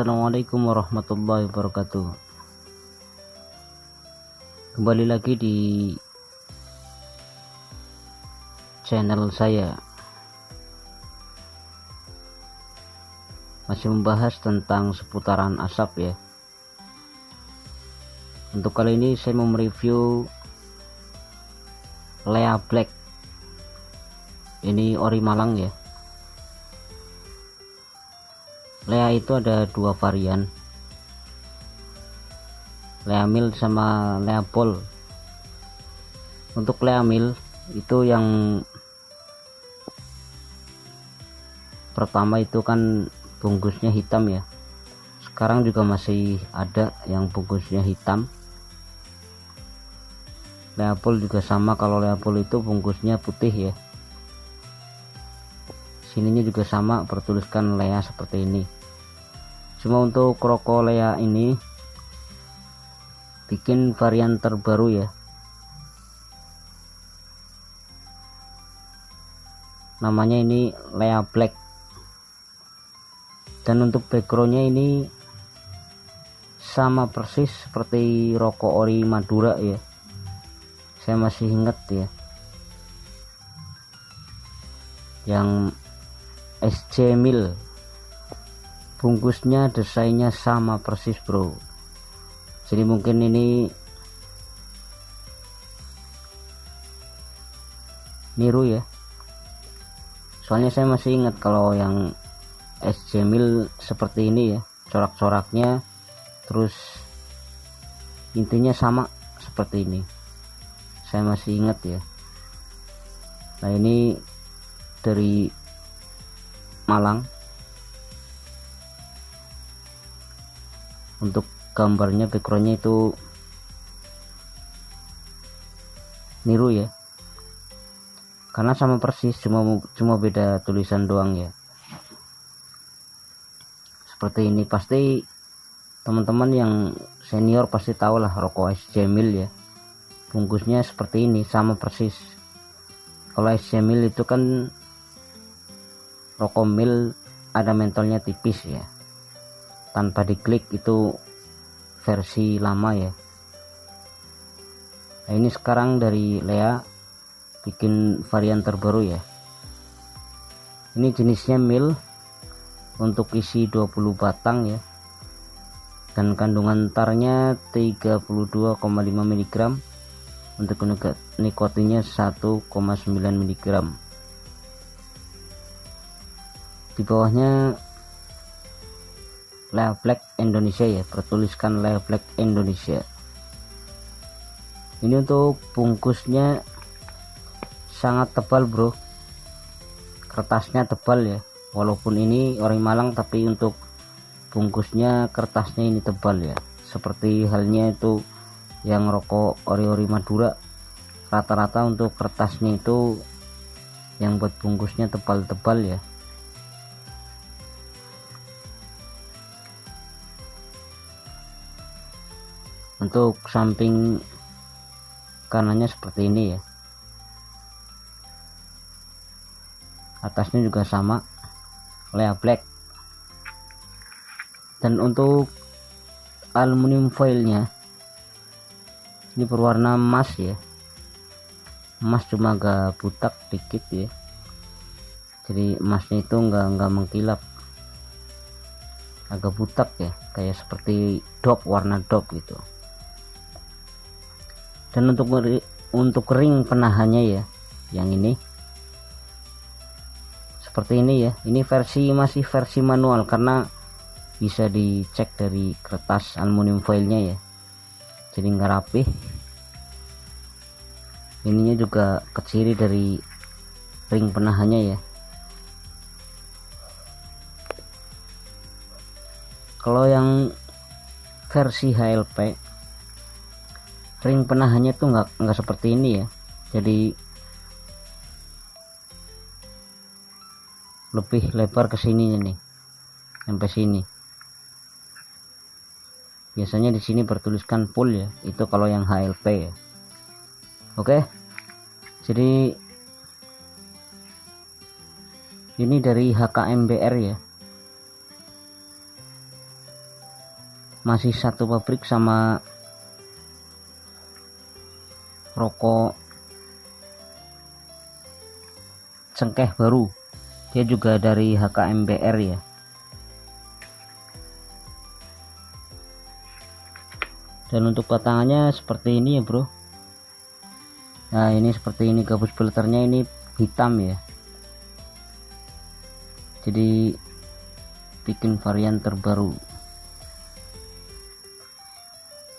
Assalamualaikum warahmatullahi wabarakatuh. Kembali lagi di channel saya, masih membahas tentang seputaran asap ya. Untuk kali ini saya mau mereview Lea Black. Ini ori Malang ya. Lea itu ada dua varian, Lea Mil sama Lea Pol. Untuk Lea Mil itu yang pertama itu kan bungkusnya hitam ya. Sekarang juga masih ada yang bungkusnya hitam. Lea Pol juga sama, kalau Lea Pol itu bungkusnya putih ya. Sininya juga sama, bertuliskan Lea seperti ini. Cuma untuk rokok Lea ini bikin varian terbaru ya. Namanya ini Lea Black. Dan untuk backgroundnya ini sama persis seperti rokok ori Madura ya. Saya masih ingat ya, yang SC Mil, bungkusnya desainnya sama persis bro. Jadi mungkin ini niru ya, soalnya saya masih ingat kalau yang SC Mil seperti ini ya, corak-coraknya, terus intinya sama seperti ini. Saya masih ingat ya. Nah ini dari Malang. Untuk gambarnya, backgroundnya itu niru ya, karena sama persis, cuma beda tulisan doang ya. Seperti ini, pasti teman-teman yang senior pasti tahu lah rokok SC Mil ya, bungkusnya seperti ini sama persis. Kalau SC Mil itu kan rokok Mil ada mentolnya tipis ya, tanpa diklik, itu versi lama ya. Nah ini sekarang dari Lea bikin varian terbaru ya. Ini jenisnya Mil, untuk isi 20 batang ya, dan kandungan tarnya 32,5 mg, untuk nikotinnya 1,9 mg. Di bawahnya Lea Black Indonesia ya, bertuliskan Lea Black Indonesia. Ini untuk bungkusnya sangat tebal bro, kertasnya tebal ya. Walaupun ini ori Malang, tapi untuk bungkusnya kertasnya ini tebal ya. Seperti halnya itu yang rokok ori-ori Madura, rata-rata untuk kertasnya itu yang buat bungkusnya tebal-tebal ya. Untuk samping kanannya seperti ini ya, atasnya juga sama Lea Black. Dan untuk aluminium foilnya ini berwarna emas ya, emas cuma agak butak dikit ya, jadi emasnya itu enggak mengkilap, agak butak ya, kayak seperti dop, warna dop gitu. Dan untuk ring penahannya ya, yang ini seperti ini ya. Ini masih versi manual, karena bisa dicek dari kertas aluminium foilnya ya, jadi nggak rapih. Ininya juga keciri dari ring penahannya ya. Kalau yang versi HLP, ring penahannya tuh nggak seperti ini ya, jadi lebih lebar ke sini nih, sampai sini. Biasanya di sini bertuliskan full ya, itu kalau yang HLP ya. Oke, jadi ini dari HKMBR ya. masih satu pabrik sama rokok cengkeh baru, dia juga dari HKMBR ya. Dan untuk batangannya seperti ini ya bro. Nah ini seperti ini, gabus filternya ini hitam ya, jadi bikin varian terbaru.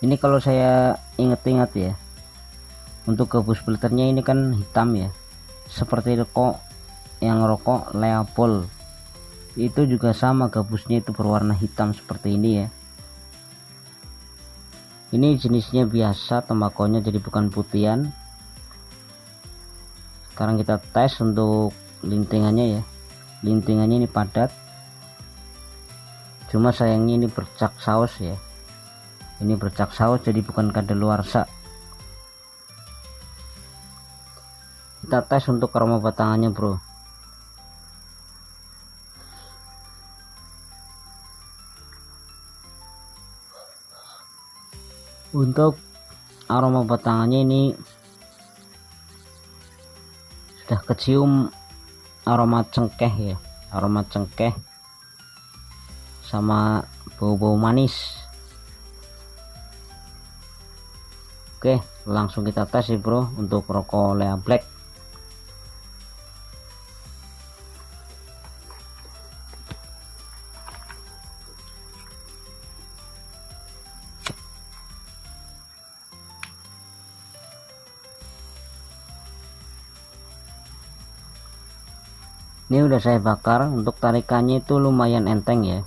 Ini kalau saya inget-inget ya, untuk gabus filternya ini kan hitam ya, seperti rokok yang rokok Leopold itu juga sama, gabusnya itu berwarna hitam seperti ini ya. Ini jenisnya biasa tembakonya, jadi bukan putihan. Sekarang kita tes untuk lintingannya ya. Lintingannya ini padat, cuma sayangnya ini bercak saus ya. Ini bercak saus, jadi bukan kadaluarsa. Kita tes untuk aroma batangannya bro. Untuk aroma batangannya ini sudah kecium aroma cengkeh ya, aroma cengkeh sama bau-bau manis. Oke, langsung kita tes ya bro untuk rokok Lea Black. Ini udah saya bakar, untuk tarikannya itu lumayan enteng ya.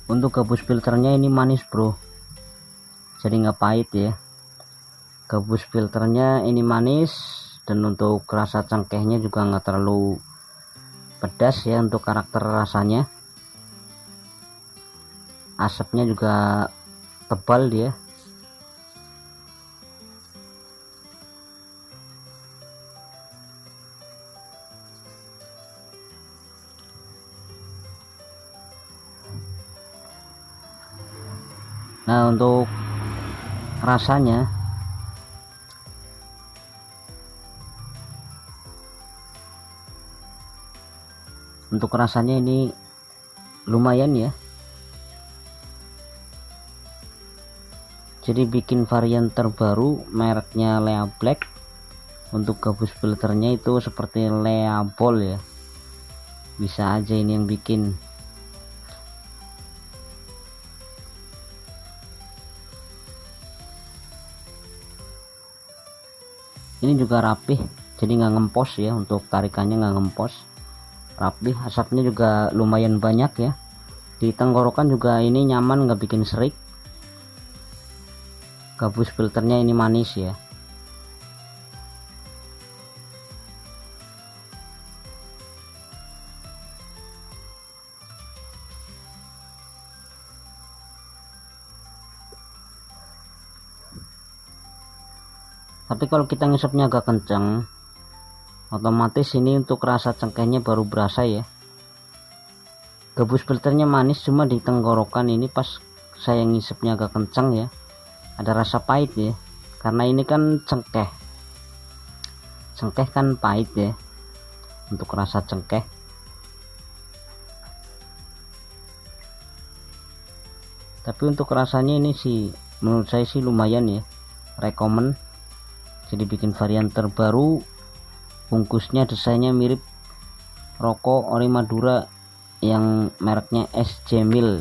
Untuk gabus filternya ini manis bro, jadi nggak pahit ya. Gabus filternya ini manis, dan untuk rasa cengkehnya juga nggak terlalu pedas ya untuk karakter rasanya. Asapnya juga tebal dia. Nah untuk rasanya, ini lumayan ya, jadi bikin varian terbaru mereknya Lea Black. Untuk gabus filternya itu seperti Leopold ya, bisa aja ini yang bikin. Ini juga rapih, jadi nggak ngempos ya, untuk tarikannya nggak ngempos, rapih. Asapnya juga lumayan banyak ya, di tenggorokan juga ini nyaman, nggak bikin serik. Gabus filternya ini manis ya. Tapi kalau kita ngisapnya agak kencang, otomatis ini untuk rasa cengkehnya baru berasa ya. Gabus filternya manis, cuma di tenggorokan ini pas saya ngisapnya agak kencang ya, ada rasa pahit ya, karena ini kan cengkeh kan pahit ya untuk rasa cengkeh. Tapi untuk rasanya ini sih menurut saya sih lumayan ya, rekomen. Jadi bikin varian terbaru, bungkusnya desainnya mirip rokok Ori Madura yang mereknya S Jamil,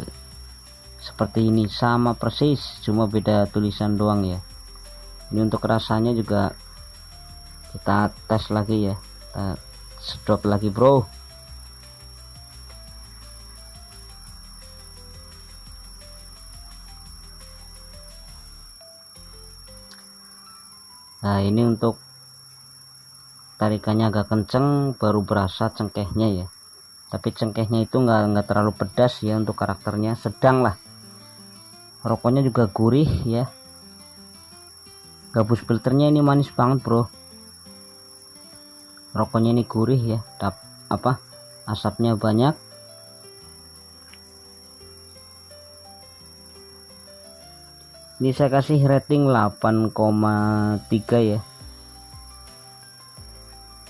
seperti ini, sama persis, cuma beda tulisan doang ya. Ini untuk rasanya juga kita tes lagi ya, kita sedot lagi bro. Nah ini untuk tarikannya agak kenceng, baru berasa cengkehnya ya. Tapi cengkehnya itu nggak terlalu pedas ya, untuk karakternya sedang lah. Rokoknya juga gurih ya. Gabus filternya ini manis banget bro. rokoknya ini gurih ya, asapnya banyak. Ini saya kasih rating 8,3 ya,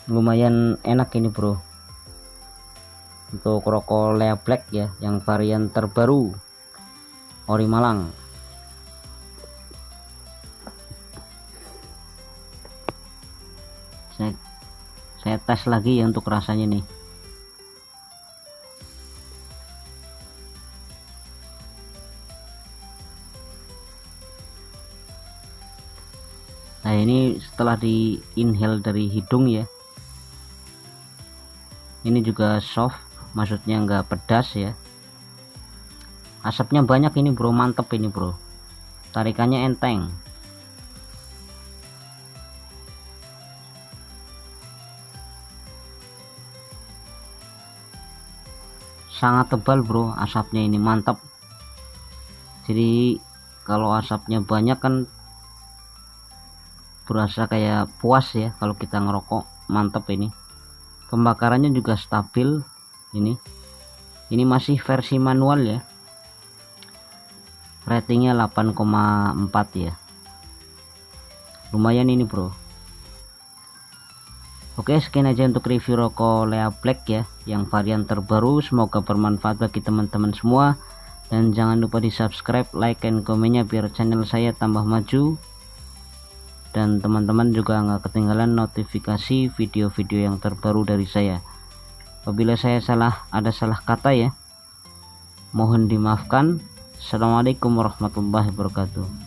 lumayan enak ini bro untuk rokok Lea Black ya, yang varian terbaru ori Malang. Saya tes lagi ya untuk rasanya nih. Nah ini setelah di inhale dari hidung ya, ini juga soft, maksudnya nggak pedas ya, asapnya banyak ini bro, mantep ini bro, tarikannya enteng. Sangat tebal bro, asapnya ini mantap. Jadi kalau asapnya banyak kan berasa kayak puas ya kalau kita ngerokok, mantap ini. Pembakarannya juga stabil ini masih versi manual ya, ratingnya 8,4 ya, lumayan ini bro. Oke, sekian aja untuk review rokok Lea Black ya, yang varian terbaru. Semoga bermanfaat bagi teman-teman semua, dan jangan lupa di subscribe, like, dan komennya biar channel saya tambah maju, dan teman-teman juga nggak ketinggalan notifikasi video-video yang terbaru dari saya. Apabila saya ada salah kata ya, mohon dimaafkan. Assalamualaikum warahmatullahi wabarakatuh.